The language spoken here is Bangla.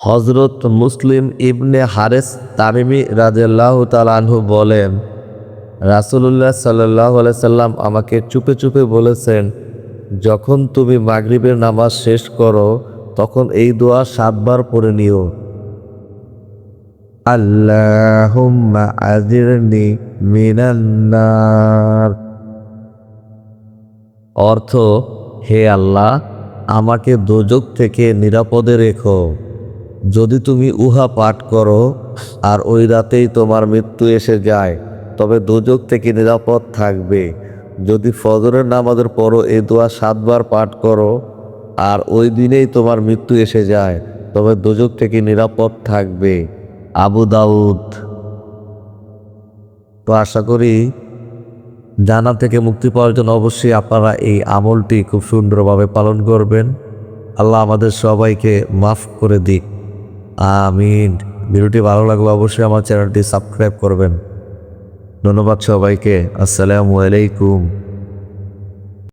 হযরত মুসলিম ইবনে হারেস তামিমি রাদিয়াল্লাহু তাআলা আনহু বলেন, রাসূলুল্লাহ সাল্লাল্লাহু আলাইহি সাল্লাম আমাকে চুপে চুপে বলেছেন, যখন তুমি মাগরিবের নামাজ শেষ করো তখন এই দোয়া 7 বার পড়ে নিও। আল্লাহুম্মা আজিরনি মিনান নার। অর্থ, হে আল্লাহ, আমাকে দোজখ থেকে নিরাপদে রেখো। যদি তুমি উহা পাঠ করো আর ওই রাতেই তোমার মৃত্যু এসে যায় তবে দোজখ থেকে নিরাপদ থাকবে। যদি ফজরের নামাজের পরও এই দোয়া 7 বার পাঠ করো আর ওই দিনেই তোমার মৃত্যু এসে যায় তবে দোজখ থেকে নিরাপদ থাকবে। আবু দাউদ। তো আশা করি জাহান্নাম থেকে মুক্তি পাওয়ার জন্য অবশ্যই আপনারা এই আমলটি খুব সুন্দরভাবে পালন করবেন। আল্লাহ আমাদের সবাইকে মাফ করে দিক, আমিন। ভিডিওটি ভালো লাগলে অবশ্যই আমার চ্যানেলটি সাবস্ক্রাইব করবেন। ধন্যবাদ সবাইকে। আসসালামু আলাইকুম।